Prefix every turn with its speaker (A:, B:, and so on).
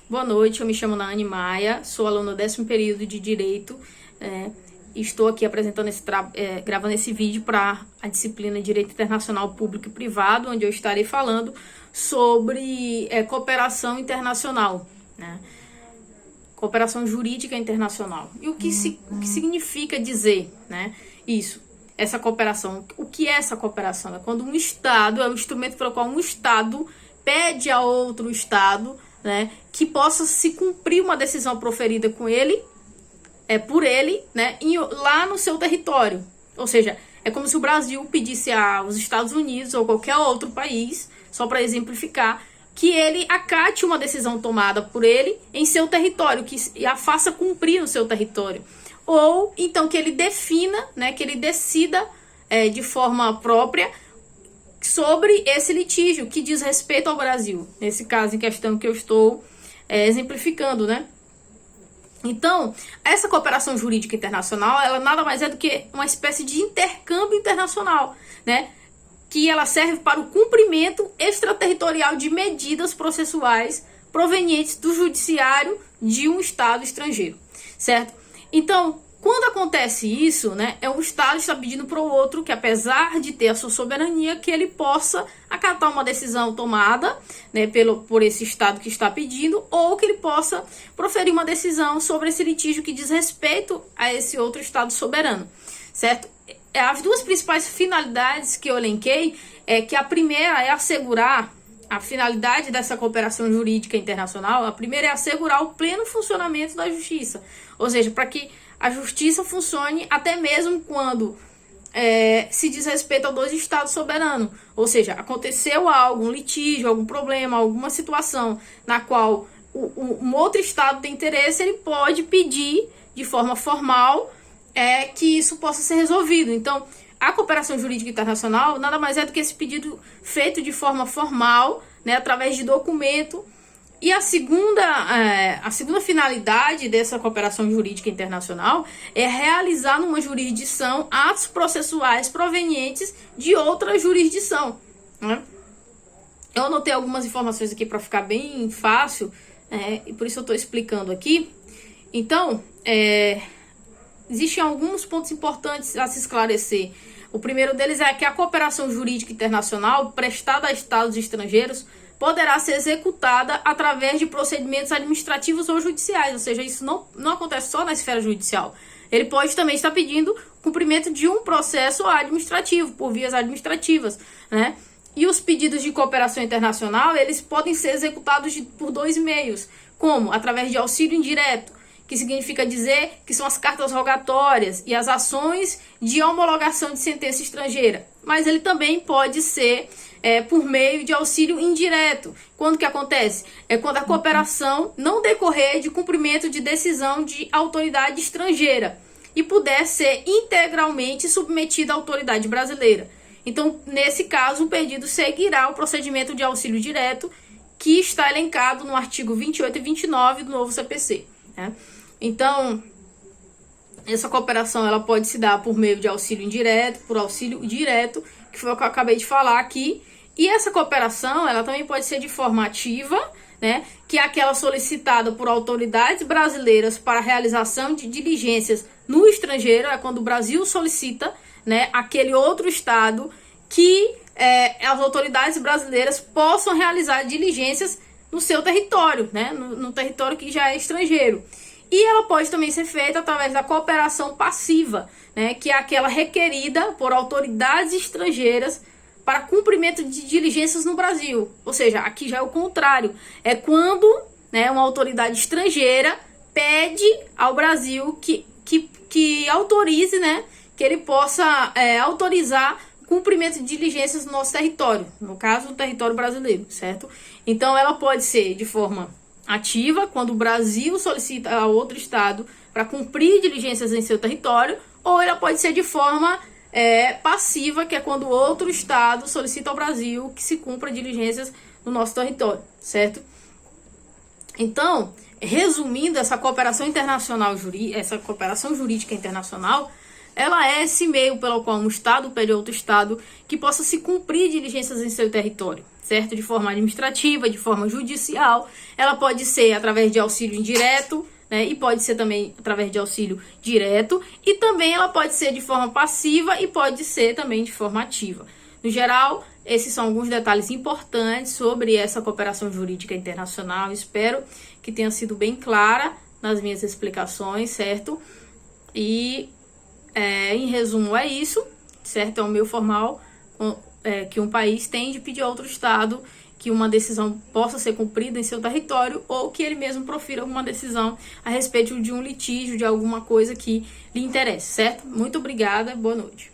A: Boa noite, eu me chamo Naane Maia, sou aluna do 10º período de Direito. Estou aqui apresentando gravando esse vídeo para a disciplina de Direito Internacional Público e Privado, onde eu estarei falando sobre cooperação internacional, né? Cooperação jurídica internacional. E o que significa dizer, né, isso? Essa cooperação. O que é essa cooperação? É quando um Estado, é o instrumento pelo qual um Estado pede a outro Estado, né, que possa se cumprir uma decisão proferida por ele, né, lá no seu território. Ou seja, é como se o Brasil pedisse aos Estados Unidos ou qualquer outro país, só para exemplificar, que ele acate uma decisão tomada por ele em seu território, que a faça cumprir no seu território. Ou então que ele defina, né, que ele decida de forma própria sobre esse litígio que diz respeito ao Brasil, nesse caso em questão que eu estou exemplificando, né? Então, essa cooperação jurídica internacional, ela nada mais é do que uma espécie de intercâmbio internacional, né? Que ela serve para o cumprimento extraterritorial de medidas processuais provenientes do judiciário de um Estado estrangeiro, certo? Então, quando acontece isso, né, um Estado está pedindo para o outro que, apesar de ter a sua soberania, que ele possa acatar uma decisão tomada, né, por esse Estado que está pedindo, ou que ele possa proferir uma decisão sobre esse litígio que diz respeito a esse outro Estado soberano, certo? As duas principais finalidades que eu elenquei é que a primeira é assegurar a finalidade dessa cooperação jurídica internacional. A primeira é assegurar o pleno funcionamento da justiça, ou seja, para que a justiça funcione até mesmo quando se diz respeito a dois estados soberanos. Ou seja, aconteceu algo, um litígio, algum problema, alguma situação na qual um outro estado tem interesse, ele pode pedir de forma formal que isso possa ser resolvido. Então, a cooperação jurídica internacional nada mais é do que esse pedido feito de forma formal, né, através de documento. E a segunda finalidade dessa cooperação jurídica internacional é realizar numa jurisdição atos processuais provenientes de outra jurisdição, né? Eu anotei algumas informações aqui para ficar bem fácil, e por isso eu estou explicando aqui. Então, existem alguns pontos importantes a se esclarecer. O primeiro deles é que a cooperação jurídica internacional prestada a estados estrangeiros poderá ser executada através de procedimentos administrativos ou judiciais, ou seja, isso não acontece só na esfera judicial. Ele pode também estar pedindo cumprimento de um processo administrativo, por vias administrativas, né? E os pedidos de cooperação internacional, eles podem ser executados por dois meios, como através de auxílio indireto, que significa dizer que são as cartas rogatórias e as ações de homologação de sentença estrangeira. Mas ele também pode ser por meio de auxílio indireto. Quando que acontece? É quando a cooperação não decorrer de cumprimento de decisão de autoridade estrangeira e puder ser integralmente submetida à autoridade brasileira. Então, nesse caso, o pedido seguirá o procedimento de auxílio direto que está elencado no artigo 28 e 29 do novo CPC, né? Então, essa cooperação ela pode se dar por meio de auxílio indireto, por auxílio direto, que foi o que eu acabei de falar aqui. E essa cooperação ela também pode ser de forma ativa, né, que é aquela solicitada por autoridades brasileiras para a realização de diligências no estrangeiro. É quando o Brasil solicita, né, aquele outro estado que as autoridades brasileiras possam realizar diligências no seu território, né, no território que já é estrangeiro. E ela pode também ser feita através da cooperação passiva, né, que é aquela requerida por autoridades estrangeiras para cumprimento de diligências no Brasil. Ou seja, aqui já é o contrário. É quando, né, uma autoridade estrangeira pede ao Brasil que autorize, né, que ele possa autorizar o cumprimento de diligências no nosso território, no caso, no território brasileiro, certo? Então, ela pode ser de forma ativa, quando o Brasil solicita a outro estado para cumprir diligências em seu território, ou ela pode ser de forma passiva, que é quando outro estado solicita ao Brasil que se cumpra diligências no nosso território, certo? Então, resumindo, essa cooperação internacional, essa cooperação jurídica internacional, ela é esse meio pelo qual um estado pede a outro estado que possa se cumprir diligências em seu território, certo? De forma administrativa, de forma judicial, ela pode ser através de auxílio indireto, né? E pode ser também através de auxílio direto, e também ela pode ser de forma passiva e pode ser também de forma ativa. No geral, esses são alguns detalhes importantes sobre essa cooperação jurídica internacional. Espero que tenha sido bem clara nas minhas explicações, certo? E, em resumo, é isso, certo? É o meio formal que um país tem de pedir a outro Estado que uma decisão possa ser cumprida em seu território ou que ele mesmo profira alguma decisão a respeito de um litígio, de alguma coisa que lhe interesse, certo? Muito obrigada, boa noite.